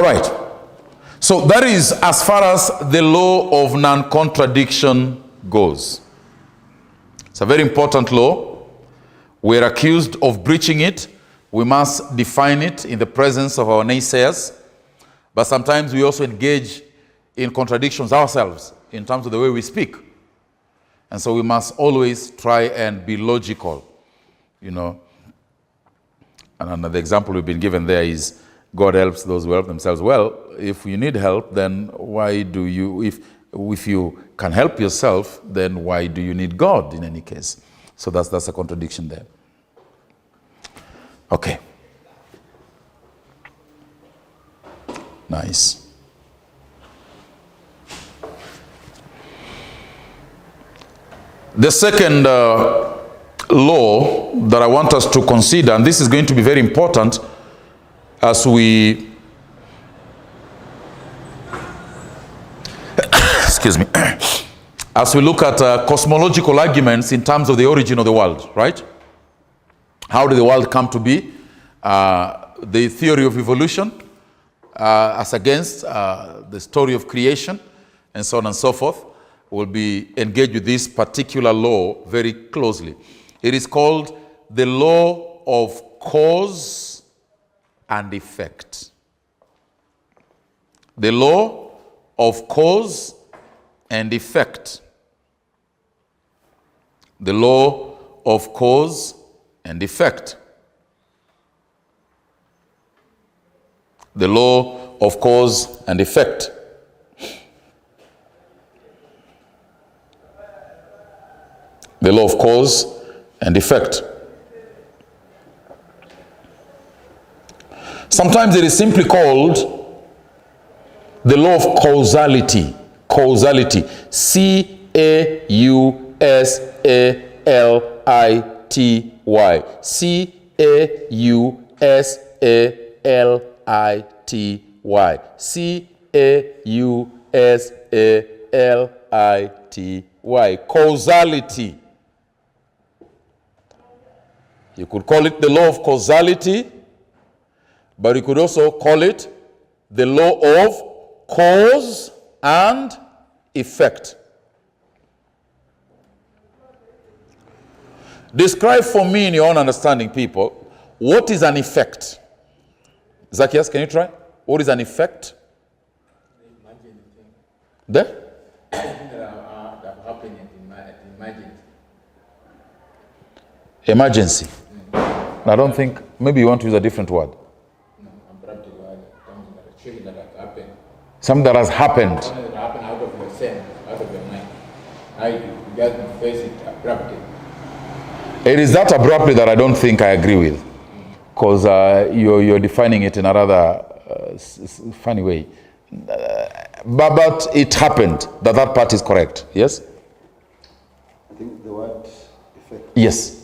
All right. So that is as far as the law of non-contradiction goes. It's a very important law. We're accused of breaching it. We must define it in the presence of our naysayers. But sometimes we also engage in contradictions ourselves in terms of the way we speak. And so we must always try and be logical, you know. And the example we've been given there is God helps those who help themselves. Well, if you need help, then why do you, if you can help yourself, then why do you need God in any case? So that's a contradiction there. Okay. Nice. The second law that I want us to consider, and this is going to be very important as we excuse me, as we look at cosmological arguments in terms of the origin of the world, right? How did the world come to be? The theory of evolution as against the story of creation, and so on and so forth. Will be engaged with this particular law very closely. It is called the law of cause and effect. The law of cause and effect. The law of cause and effect. The law of cause and effect. The law of cause and effect. Sometimes it is simply called the law of causality. Causality. C-A-U-S-A-L-I-T-Y. C-A-U-S-A-L-I-T-Y. C-A-U-S-A-L-I-T-Y. Causality. You could call it the law of causality, but you could also call it the law of cause and effect. Describe for me in your own understanding, people, what is an effect? Zacchaeus, can you try? What is an effect? There? That happened Emergency. I don't think, maybe you want to use a different word. No, I'm practically something that has happened. Something that has happened. Something that happened out of your sense, out of your mind. You just face it abruptly. It is that abruptly that I don't think I agree with. Because you're defining it in a rather funny way. But it happened. That part is correct. Yes? I think the word effect. Yes.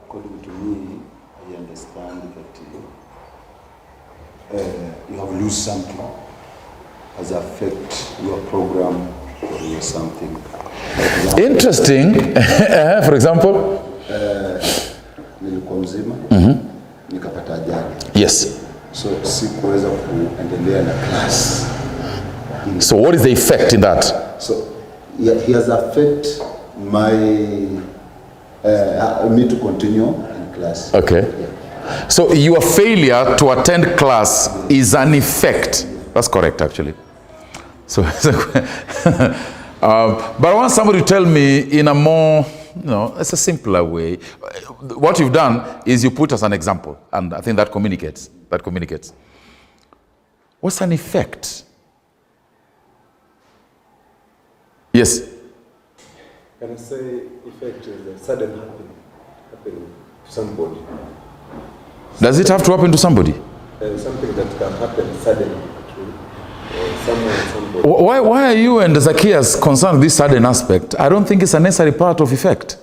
According to me, I understand that you have lose something as affect your program or your something. Interesting. For example? Nilikuwa mzima, nikapata ajali. Yes. So sikuweza kuendelea na class. So what is the effect in that? So he has affect me to continue in class. Okay. Yeah. So your failure to attend class is an effect. That's correct, actually. So, but I want somebody to tell me in a more, it's a simpler way. What you've done is you put as an example, and I think that communicates. What's an effect? Yes. Can I say effect is a sudden happening to somebody? Does it have to happen to somebody? Something that can happen suddenly to somebody. Why are you and Zacchaeus concerned with this sudden aspect? I don't think it's a necessary part of effect.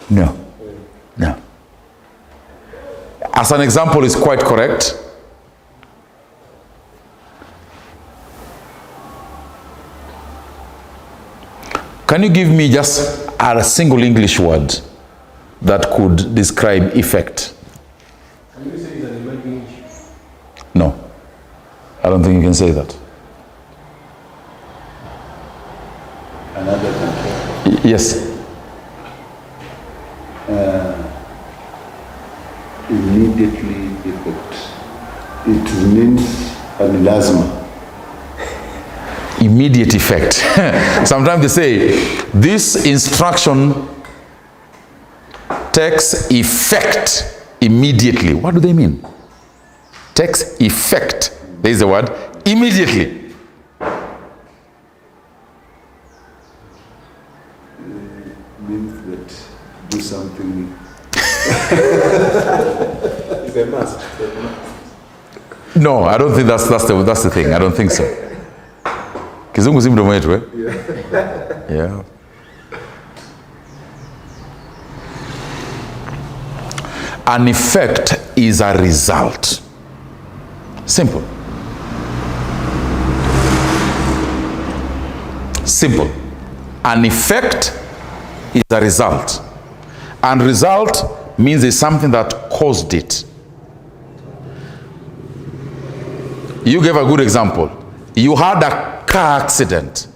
No. No. As an example, is quite correct. Can you give me just a single English word that could describe effect. Can you say it's an emerging issue? No, I don't think you can say that. Another country. Yes. Immediately effect. It means an lazima. Immediate effect. Sometimes they say this instruction takes effect immediately. What do they mean? Takes effect. There is the word immediately. Means that do something. It's a must. No, I don't think that's the thing. I don't think so. Kizungu si mdomo wetu, eh? Yeah. An effect is a result. Simple. Simple. An effect is a result. And result means it's something that caused it. You gave a good example. You had a car accident,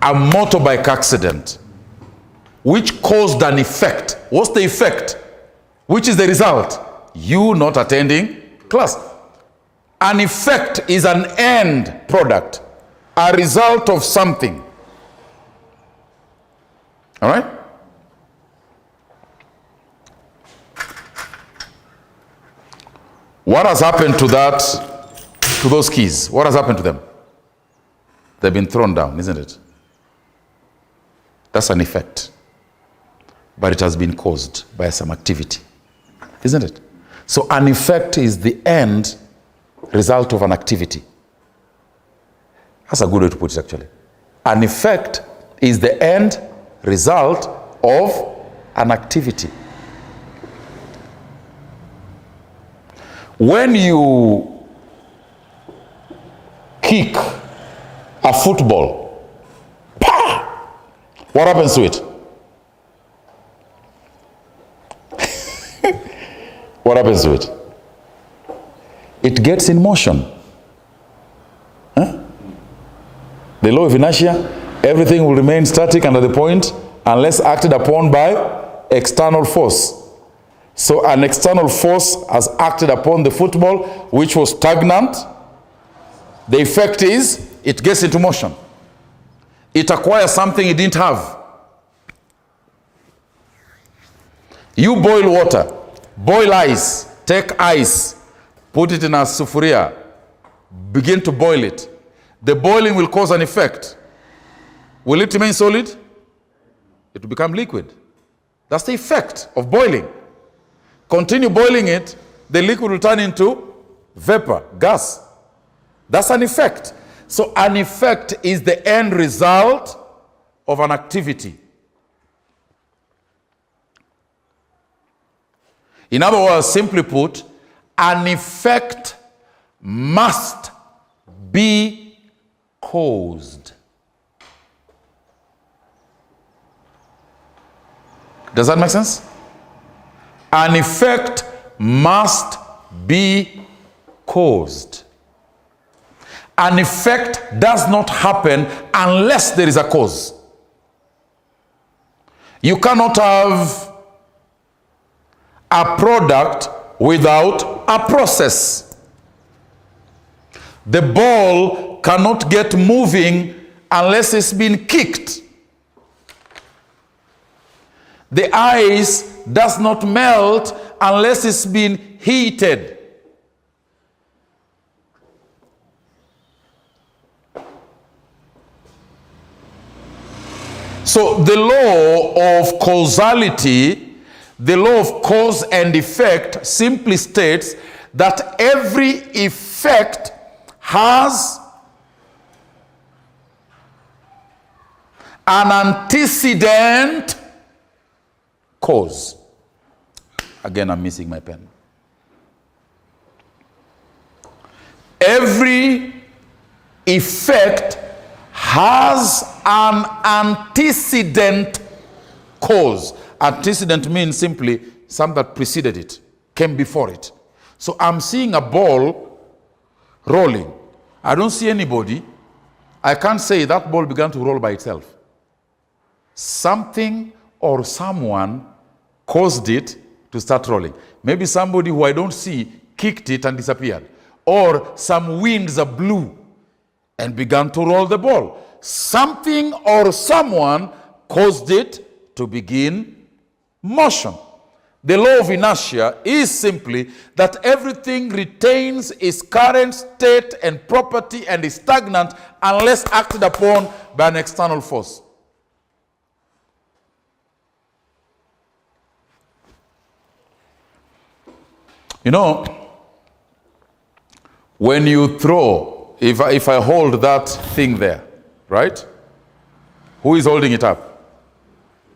a motorbike accident, which caused an effect. What's the effect? Which is the result? You not attending class. An effect is an end product, a result of something. All right? What has happened to those keys? What has happened to them? They've been thrown down, isn't it? That's an effect. But it has been caused by some activity, isn't it? So an effect is the end result of an activity. That's a good way to put it, actually. An effect is the end result of an activity. When you kick a football, pa! What happens to it? What happens to it? It gets in motion. Huh? The law of inertia, everything will remain static under the point unless acted upon by external force. So an external force has acted upon the football, which was stagnant. The effect is it gets into motion. It acquires something it didn't have. You boil water, boil ice, take ice, put it in a sufuria, begin to boil it. The boiling will cause an effect. Will it remain solid? It will become liquid. That's the effect of boiling. Continue boiling it, the liquid will turn into vapor, gas. That's an effect. So an effect is the end result of an activity. In other words, simply put, an effect must be caused. Does that make sense? An effect must be caused. An effect does not happen unless there is a cause. You cannot have a product without a process. The ball cannot get moving unless it's been kicked. The ice does not melt unless it's been heated. So the law of causality, the law of cause and effect simply states that every effect has an antecedent cause. Again, I'm missing my pen. Every effect has an antecedent cause. Antecedent means simply something that preceded it, came before it. So I'm seeing a ball rolling. I don't see anybody. I can't say that ball began to roll by itself. Something or someone caused it to start rolling. Maybe somebody who I don't see kicked it and disappeared. Or some winds blew and began to roll the ball. Something or someone caused it to begin motion. The law of inertia is simply that everything retains its current state and property and is stagnant unless acted upon by an external force. You know, when you throw, if I hold that thing there, right? Who is holding it up?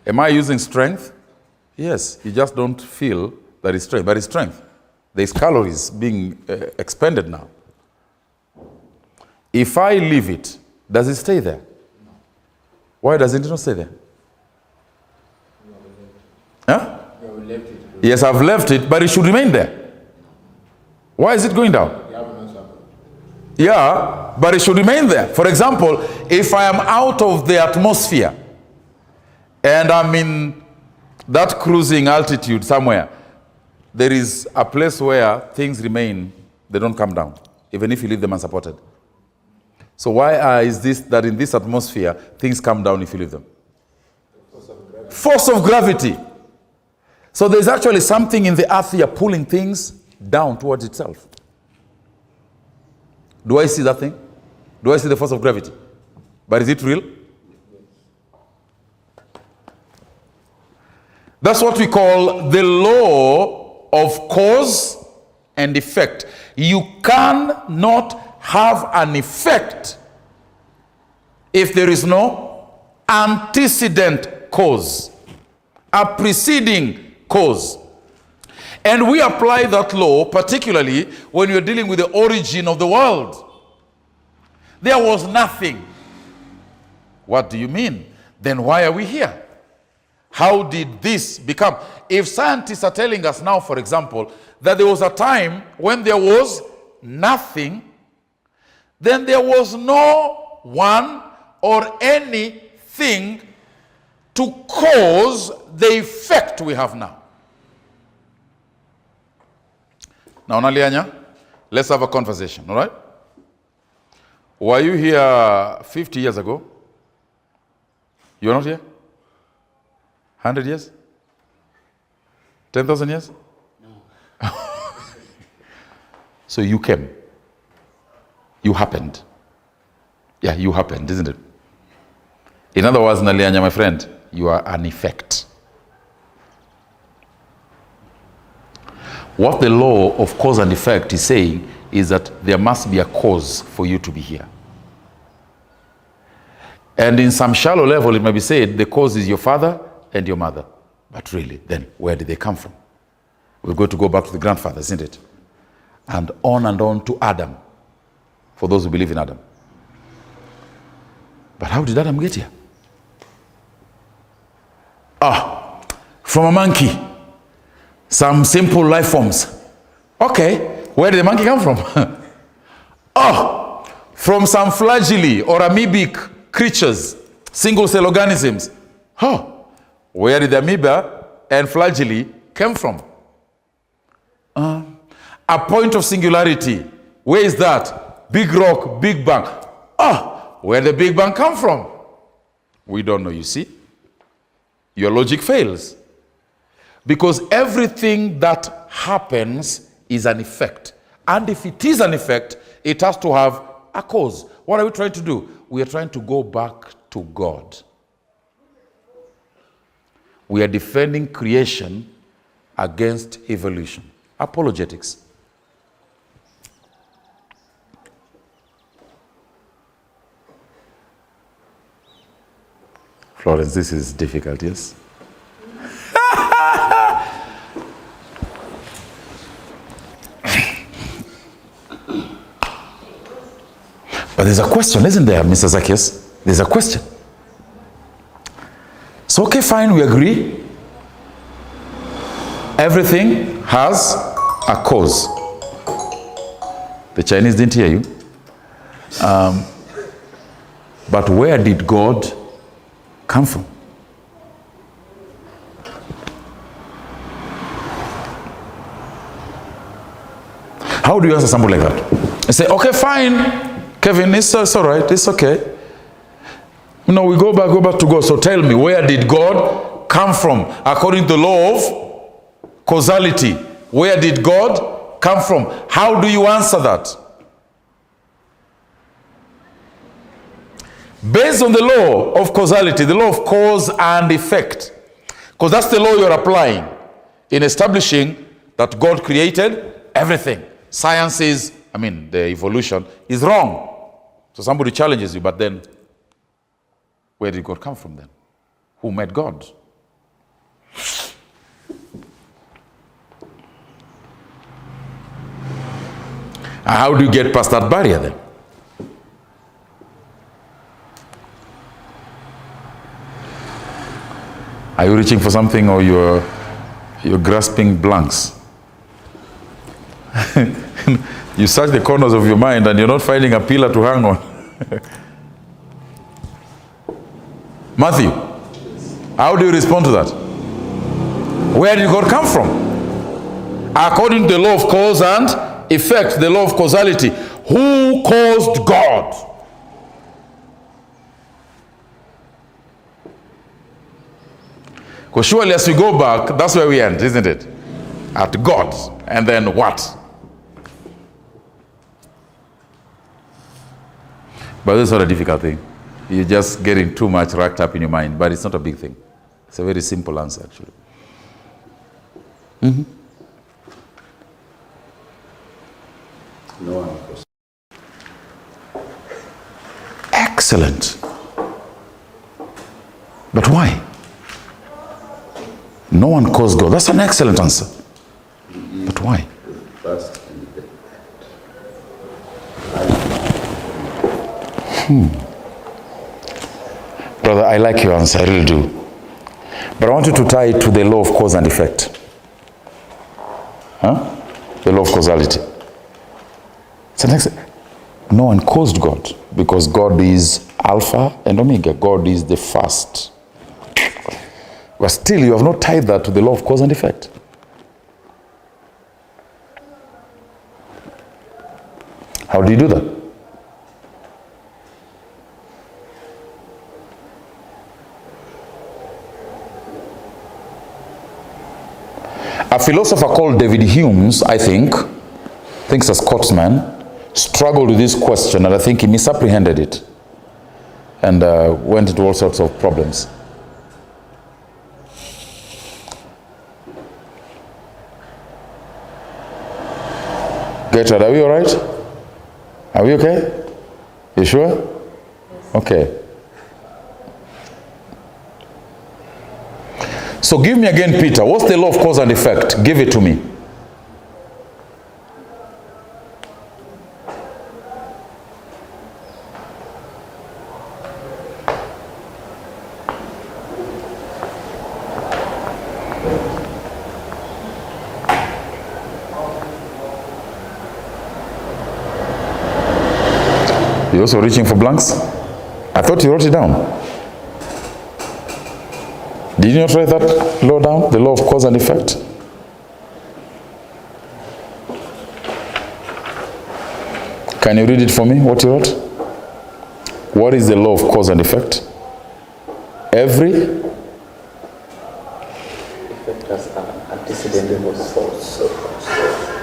Am I using strength? Yes, you just don't feel that it's strength, but it's strength. There's calories being expended now. If I leave it, does it stay there? Why does it not stay there? Huh? Yes, I've left it, but it should remain there. Why is it going down? Yeah, but it should remain there. For example, if I am out of the atmosphere and I'm in that cruising altitude somewhere, there is a place where things remain, they don't come down, even if you leave them unsupported. So why is this that in this atmosphere, things come down if you leave them? Force of gravity. So there's actually something in the earth here pulling things down towards itself. Do I see that thing? Do I see the force of gravity? But is it real? That's what we call the law of cause and effect. You cannot have an effect if there is no antecedent cause, a preceding cause. And we apply that law particularly when you're dealing with the origin of the world. There was nothing. What do you mean? Then why are we here? How did this become? If scientists are telling us now, for example, that there was a time when there was nothing, then there was no one or anything to cause the effect we have now. Now, Nalianya, let's have a conversation, all right? Were you here 50 years ago? You were not here? 100 years? 10,000 years? No. So you came. You happened. Yeah, you happened, isn't it? In other words, Nalianya, my friend, you are an effect. What the law of cause and effect is saying is that there must be a cause for you to be here. And in some shallow level, it may be said the cause is your father and your mother. But really, then, where did they come from? We're going to go back to the grandfather, isn't it? And on to Adam, for those who believe in Adam. But how did Adam get here? From a monkey. Some simple life forms. Okay, where did the monkey come from? From some flagella or amoebic creatures, single-cell organisms. Where did the amoeba and flagella come from? A point of singularity. Where is that? Big rock, Big Bang. Where did the Big Bang come from? We don't know, you see. Your logic fails. Because everything that happens is an effect. And if it is an effect, it has to have a cause. What are we trying to do? We are trying to go back to God. We are defending creation against evolution. Apologetics. Florence, this is difficult, yes? But there's a question, isn't there, Mr. Zacchaeus? There's a question. So, okay, fine, we agree. Everything has a cause. The Chinese didn't hear you. But where did God come from? How do you answer something like that? I say, okay, fine, Kevin, it's all right, it's okay. We go back to God. So tell me, where did God come from? According to the law of causality, where did God come from? How do you answer that? Based on the law of causality, the law of cause and effect, because that's the law you're applying in establishing that God created everything. Science is, the evolution is wrong. So somebody challenges you, but then where did God come from then? Who made God? And how do you get past that barrier then? Are you reaching for something, or you're grasping blanks? You search the corners of your mind and you're not finding a pillar to hang on. Matthew, how do you respond to that? Where did God come from? According to the law of cause and effect, the law of causality, who caused God? Because surely as we go back, that's where we end, isn't it? At God. And then what? But this is not a difficult thing. You're just getting too much wrapped up in your mind, but it's not a big thing. It's a very simple answer, actually. No one caused. Excellent. But why? No one caused God. That's an excellent answer. But why? First and the Brother, I like your answer, I really do. But I want you to tie it to the law of cause and effect. The law of causality. So next, no one caused God, because God is Alpha and Omega. God is the first. But still, you have not tied that to the law of cause and effect. How do you do that? A philosopher called David Hume, I think it's a Scotsman, struggled with this question, and I think he misapprehended it and went into all sorts of problems. Gertrude, are we all right? Are we okay? You sure? Okay. So give me again, Peter, what's the law of cause and effect? Give it to me. You also reaching for blanks? I thought you wrote it down. Did you not write that law down? The law of cause and effect? Can you read it for me, what you wrote? What is the law of cause and effect? Every Effect has an antecedent cause.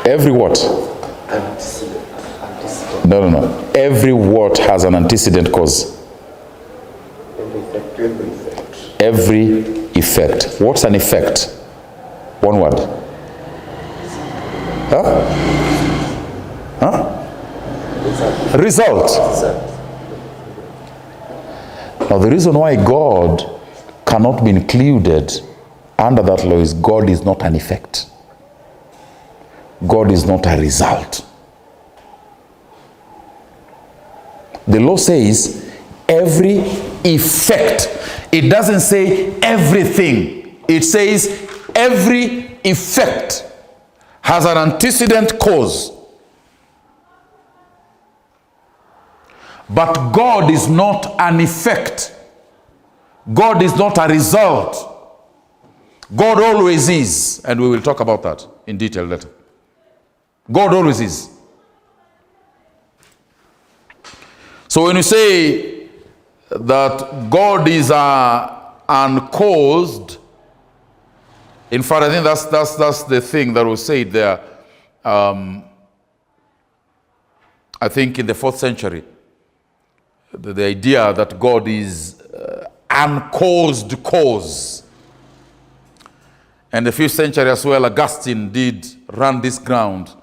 Every what? Antecedent. No. Every what has an antecedent cause? Every effect. What's an effect? One word. Result. Now the reason why God cannot be included under that law is God is not an effect. God is not a result. The law says every effect. It doesn't say everything. It says every effect has an antecedent cause. But God is not an effect. God is not a result. God always is, and we will talk about that in detail later. God always is. So when you say that God is uncaused, in fact, I think that's the thing that was said there. I think in the 4th century, the idea that God is uncaused cause. And the 5th century as well, Augustine did run this ground.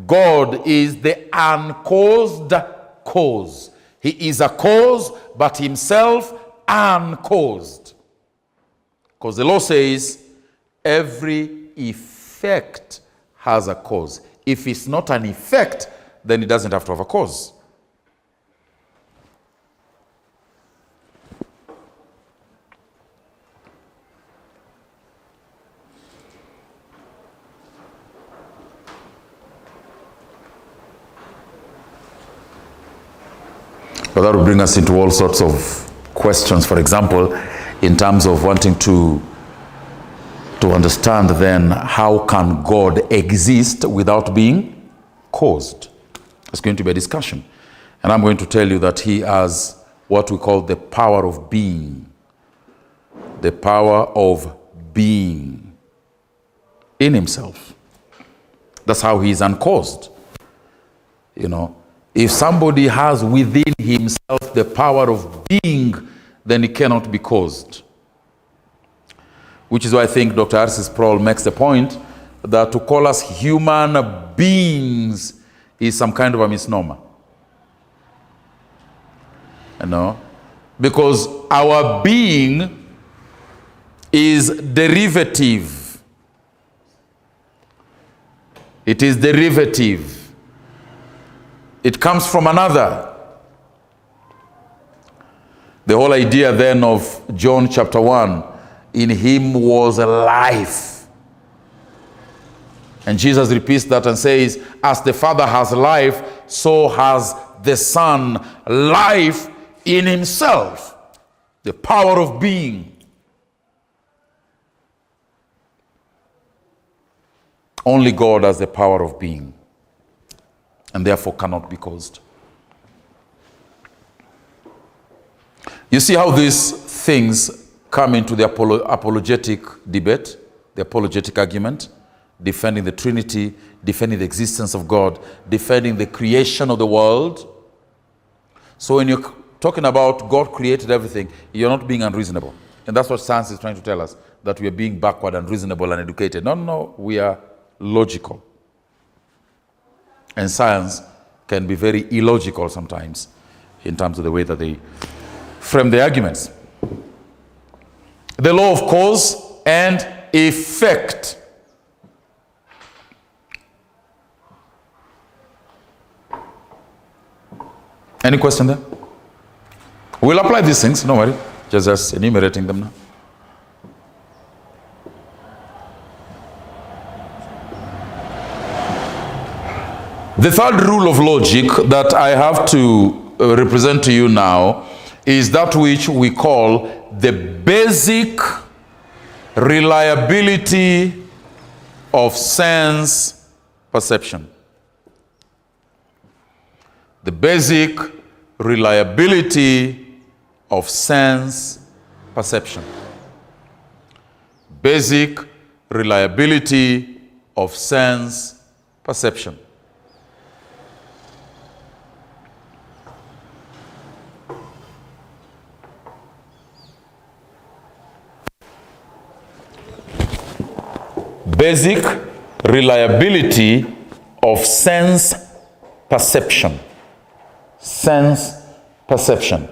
God is the uncaused cause. He is a cause, but himself uncaused. Because the law says every effect has a cause. If it's not an effect, then it doesn't have to have a cause. But that will bring us into all sorts of questions. For example, in terms of wanting to understand then how can God exist without being caused? It's going to be a discussion. And I'm going to tell you that he has what we call the power of being. The power of being in himself. That's how he is uncaused. You know, if somebody has within himself the power of being, then it cannot be caused. Which is why I think Dr. R.C. Sproul makes the point that to call us human beings is some kind of a misnomer. You know? Because our being is derivative. It is derivative. It comes from another. The whole idea then of John chapter 1, in him was life. And Jesus repeats that and says, as the Father has life, so has the Son life in himself. The power of being. Only God has the power of being, and therefore cannot be caused. You see how these things come into the apologetic debate, the apologetic argument, defending the Trinity, defending the existence of God, defending the creation of the world. So when you're talking about God created everything, you're not being unreasonable. And that's what science is trying to tell us, that we are being backward and reasonable and educated. No, we are logical. And science can be very illogical sometimes in terms of the way that they frame the arguments. The law of cause and effect. Any question there? We'll apply these things, don't worry. Just enumerating them now. The third rule of logic that I have to represent to you now is that which we call the basic reliability of sense perception. The basic reliability of sense perception. Basic reliability of sense perception. Basic reliability of sense perception. Sense perception.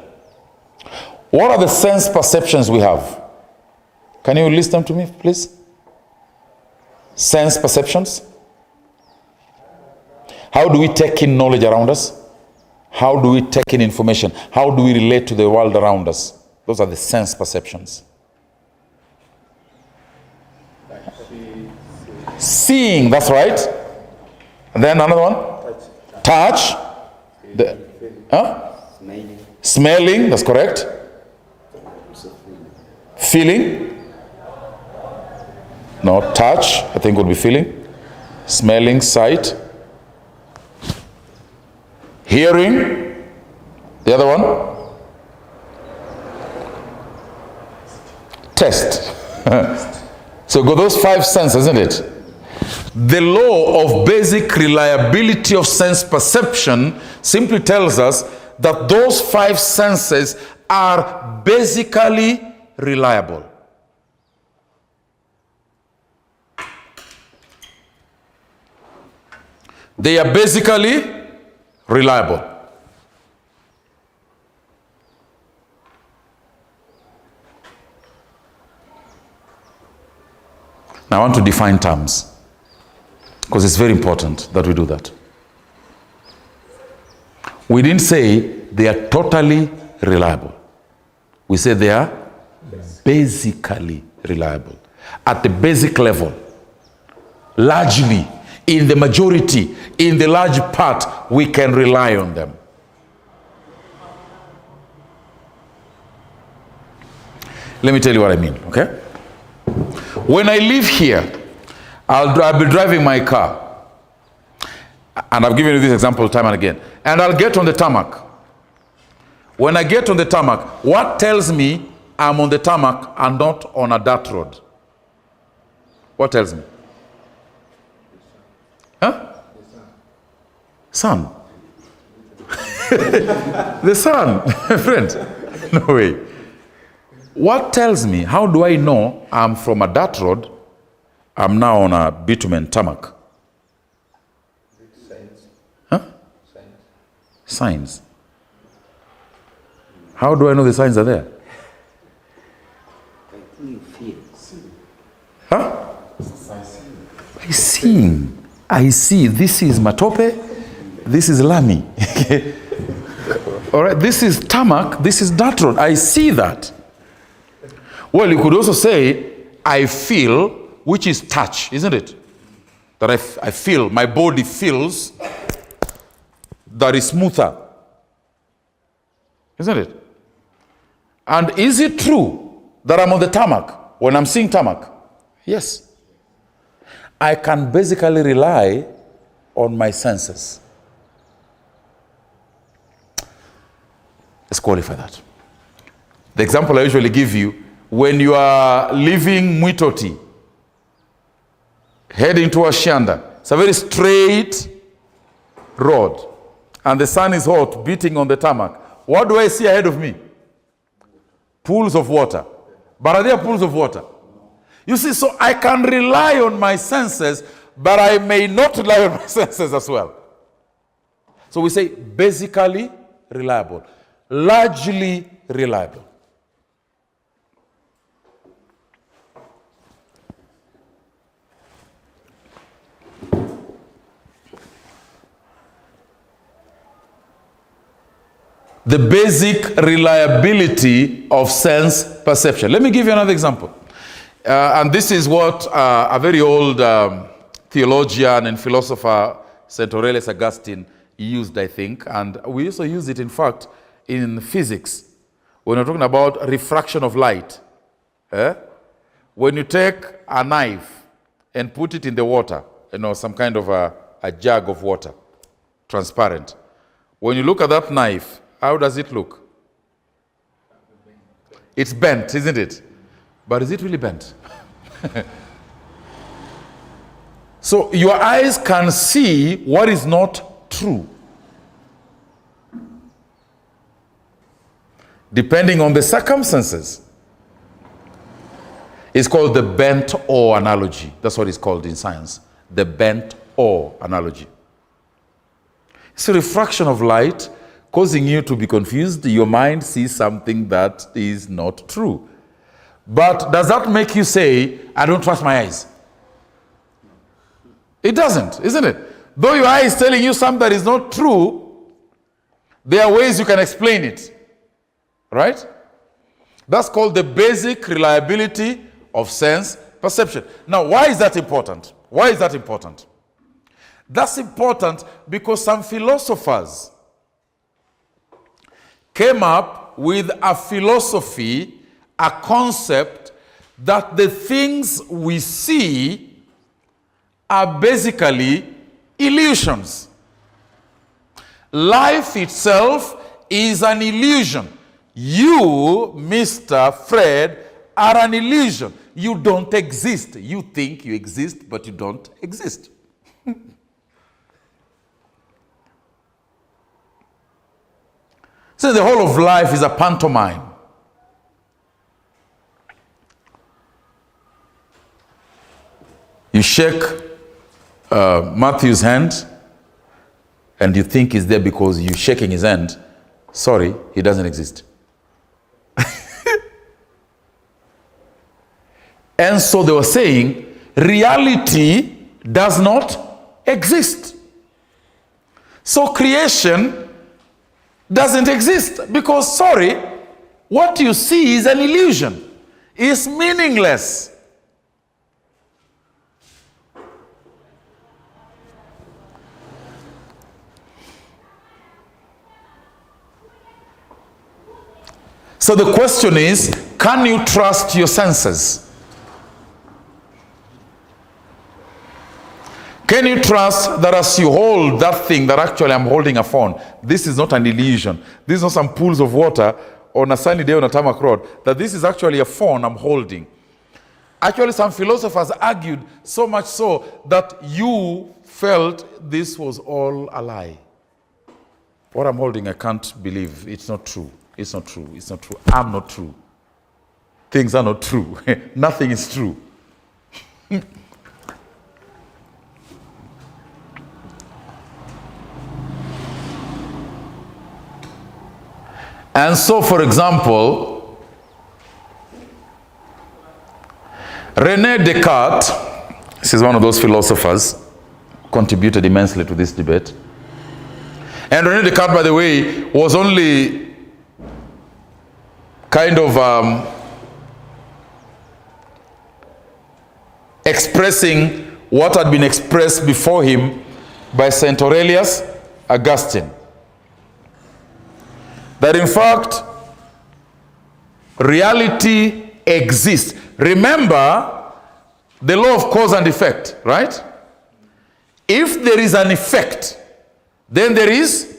What are the sense perceptions we have? Can you list them to me, please? Sense perceptions. How do we take in knowledge around us? How do we take in information? How do we relate to the world around us? Those are the sense perceptions. Like see, Seeing, that's right. And then another one? Touch. Smelling, that's correct. Feeling. No, touch, I think would be feeling. Smelling, sight. Hearing. The other one? Taste. So go those 5 senses, isn't it? The law of basic reliability of sense perception simply tells us that those 5 senses are basically reliable. They are basically reliable. Now I want to define terms, because it's very important that we do that. We didn't say they are totally reliable. We say they are basically reliable. At the basic level, largely, in the majority, in the large part, we can rely on them. Let me tell you what I mean, okay? When I live here, I'll be driving my car. And I've given you this example time and again. And I'll get on the tarmac. When I get on the tarmac, what tells me I'm on the tarmac and not on a dirt road? What tells me? Huh? Sun. The sun, friend. No way. What tells me, how do I know I'm from a dirt road, I'm now on a bitumen tarmac? Signs. Huh? Signs. Signs. How do I know the signs are there? Huh? I see. This is matope. This is lami. All right. This is tarmac. This is dirt road. I see that. Well, you could also say, I feel, which is touch, isn't it? That I feel, my body feels that is smoother. Isn't it? And is it true that I'm on the tarmac when I'm seeing tarmac? Yes. I can basically rely on my senses. Let's qualify that. The example I usually give you, when you are leaving Mwitoti, heading towards Shanda, it's a very straight road, and the sun is hot, beating on the tarmac. What do I see ahead of me? Pools of water. But are there pools of water? You see, so I can rely on my senses, but I may not rely on my senses as well. So we say basically reliable, largely reliable. The basic reliability of sense perception. Let me give you another example. And this is what a very old theologian and philosopher, St. Aurelius Augustine, used, I think. And we also use it, in fact, in physics. When we're talking about refraction of light. When you take a knife and put it in the water, some kind of a jug of water, transparent. When you look at that knife, how does it look? It's bent, isn't it? But is it really bent? So your eyes can see what is not true, depending on the circumstances. It's called the bent or analogy. That's what it's called in science. The bent or analogy. It's a refraction of light causing you to be confused. Your mind sees something that is not true. But does that make you say, I don't trust my eyes? It doesn't, isn't it? Though your eye is telling you something that is not true, there are ways you can explain it. Right? That's called the basic reliability of sense perception. Now, why is that important? Why is that important? That's important because some philosophers came up with a philosophy, a concept that the things we see are basically illusions. Life itself is an illusion. You, Mr. Fred, are an illusion. You don't exist. You think you exist, but you don't exist. So the whole of life is a pantomime. You shake Matthew's hand, and you think he's there because you're shaking his hand. Sorry, he doesn't exist. And so they were saying, reality does not exist. So creation doesn't exist because, sorry, what you see is an illusion. It's meaningless. So the question is, can you trust your senses? Can you trust that as you hold that thing, that actually I'm holding a phone, this is not an illusion, this is not some pools of water on a sunny day on a tarmac road, that this is actually a phone I'm holding? Actually, some philosophers argued so much so that you felt this was all a lie. What I'm holding, I can't believe. It's not true. It's not true. It's not true. I'm not true. Things are not true. Nothing is true. And so, for example, René Descartes, this is one of those philosophers, contributed immensely to this debate. And René Descartes, by the way, was only kind of expressing what had been expressed before him by Saint Aurelius Augustine. That in fact, reality exists. Remember the law of cause and effect, right? If there is an effect, then there is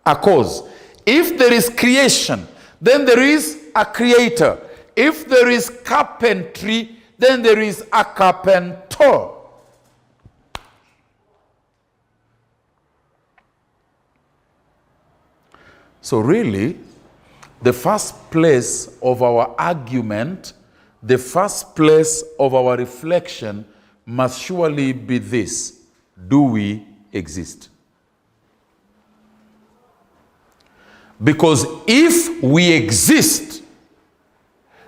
a cause. If there is creation, then there is a creator. If there is carpentry, then there is a carpenter. So really, the first place of our argument, the first place of our reflection must surely be this: do we exist? Because if we exist,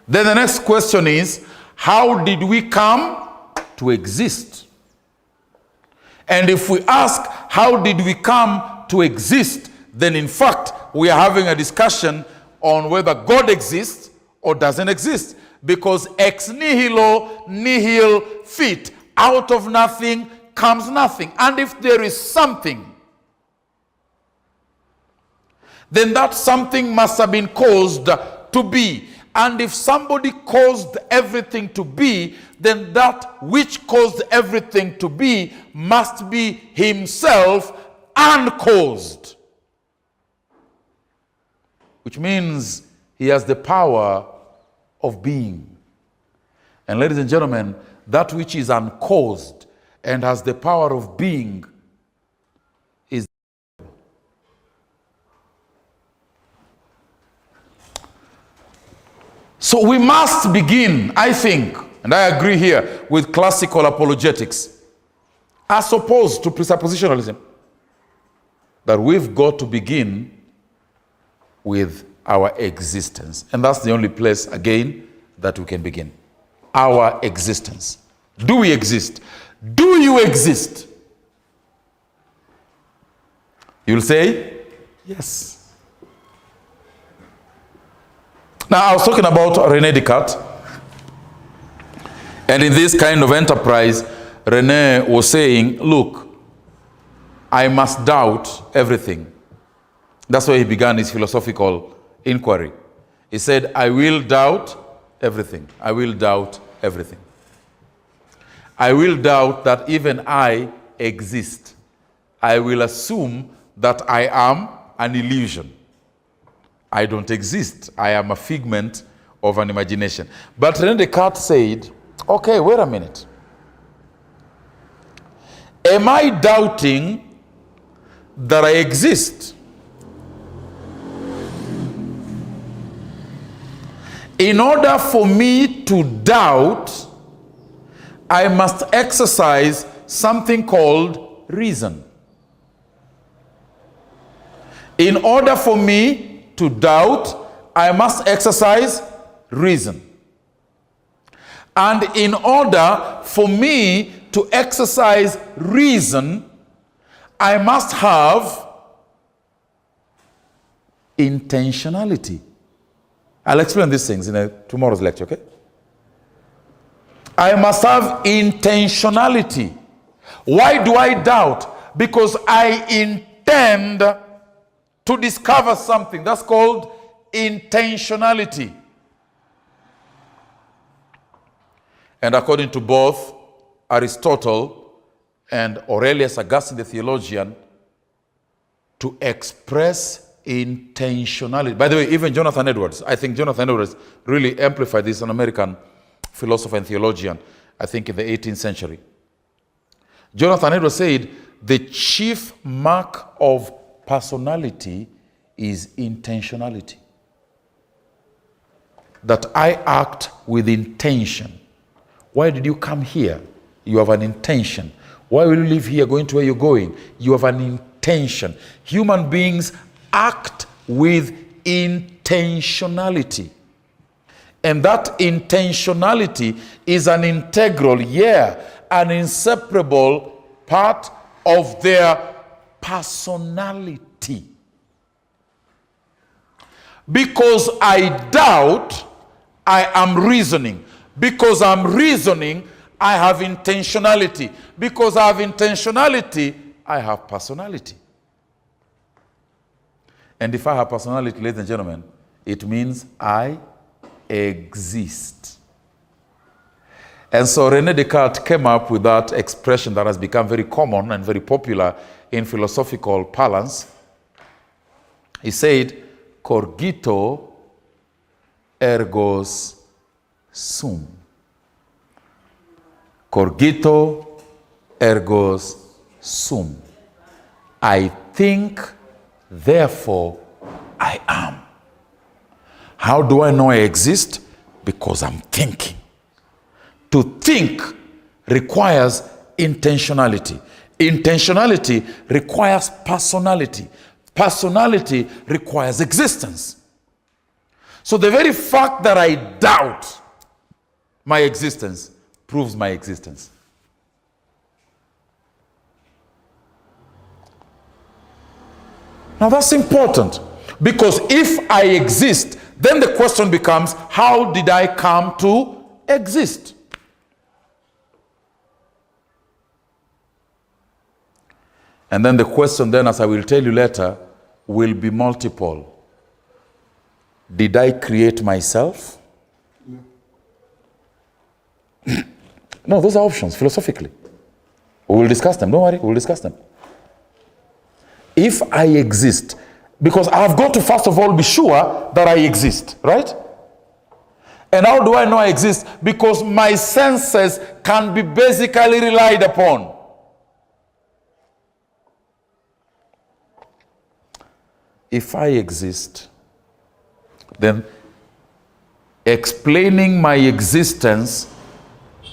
then the next question is, how did we come to exist? And if we ask, how did we come to exist, then in fact, we are having a discussion on whether God exists or doesn't exist. Because ex nihilo nihil fit. Out of nothing comes nothing. And if there is something, then that something must have been caused to be. And if somebody caused everything to be, then that which caused everything to be must be himself uncaused. Which means he has the power of being. And ladies and gentlemen, that which is uncaused and has the power of being is. So we must begin, I think, and I agree here, with classical apologetics, as opposed to presuppositionalism, that we've got to begin with our existence. And that's the only place, again, that we can begin. Our existence. Do we exist? Do you exist? You'll say, yes. Now, I was talking about René Descartes. And in this kind of enterprise, Rene was saying, look, I must doubt everything. That's why he began his philosophical inquiry. He said, I will doubt everything. I will doubt everything. I will doubt that even I exist. I will assume that I am an illusion. I don't exist. I am a figment of an imagination. But René Descartes said, okay, wait a minute. Am I doubting that I exist? In order for me to doubt, I must exercise something called reason. In order for me to doubt, I must exercise reason. And in order for me to exercise reason, I must have intentionality. I'll explain these things in tomorrow's lecture, okay? I must have intentionality. Why do I doubt? Because I intend to discover something. That's called intentionality. And according to both Aristotle and Aurelius Augustine, the theologian, to express intentionality. By the way, even Jonathan Edwards, I think Jonathan Edwards really amplified this, an American philosopher and theologian, I think in the 18th century. Jonathan Edwards said, the chief mark of personality is intentionality. That I act with intention. Why did you come here? You have an intention. Why will you live here going to where you're going? You have an intention. Human beings act with intentionality. And that intentionality is an integral, an inseparable part of their personality. Because I doubt, I am reasoning. Because I'm reasoning, I have intentionality. Because I have intentionality, I have personality. And if I have personality, ladies and gentlemen, it means I exist. And so René Descartes came up with that expression that has become very common and very popular in philosophical parlance. He said, cogito ergo sum. Cogito ergo sum. I think, therefore I am. How do I know I exist? Because I'm thinking. To think requires intentionality. Intentionality requires personality. Personality requires existence. So the very fact that I doubt my existence proves my existence. Now that's important, because if I exist, then the question becomes, how did I come to exist? And then the question then, as I will tell you later, will be multiple. Did I create myself? No, those are options philosophically. We will discuss them. Don't worry, we will discuss them. If I exist, because I've got to first of all be sure that I exist, right? And how do I know I exist? Because my senses can be basically relied upon. If I exist, then explaining my existence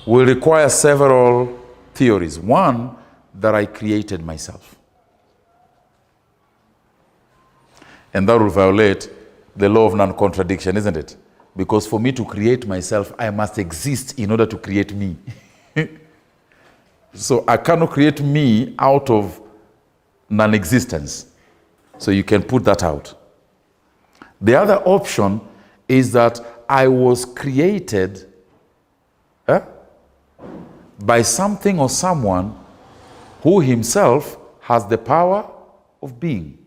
will require several theories. One, that I created myself. And that will violate the law of non-contradiction, isn't it? Because for me to create myself, I must exist in order to create me. So I cannot create me out of non-existence. So you can put that out. The other option is that I was created by something or someone who himself has the power of being.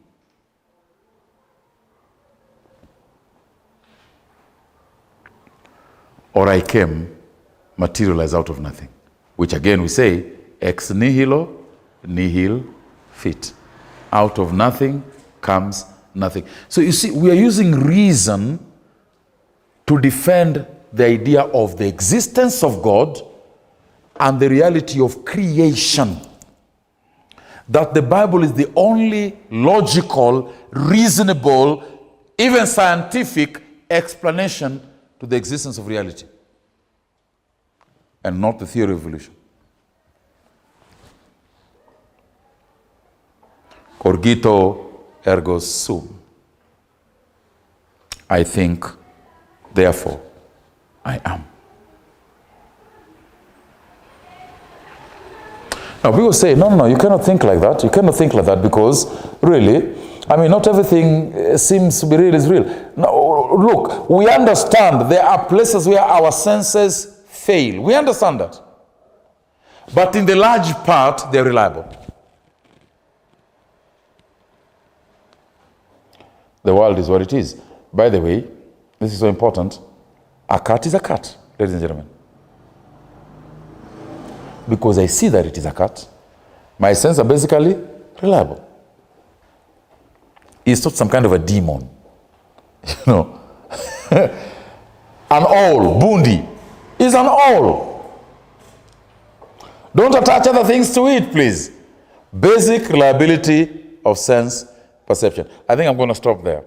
Or I came, materialized out of nothing, which again we say, ex nihilo nihil fit. Out of nothing comes nothing. So you see, we are using reason to defend the idea of the existence of God and the reality of creation. That the Bible is the only logical, reasonable, even scientific explanation to the existence of reality, and not the theory of evolution. Cogito ergo sum. I think, therefore I am. Now people say, no, you cannot think like that. You cannot think like that because really, I mean, not everything seems to be real is real. No, look, we understand there are places where our senses fail. We understand that. But in the large part, they're reliable. The world is what it is. By the way, this is so important. A cat is a cat, ladies and gentlemen. Because I see that it is a cat, my senses are basically reliable. It's not some kind of a demon. You know. An owl, bundi, is an owl. Don't attach other things to it, please. Basic reliability of sense perception. I think I'm going to stop there.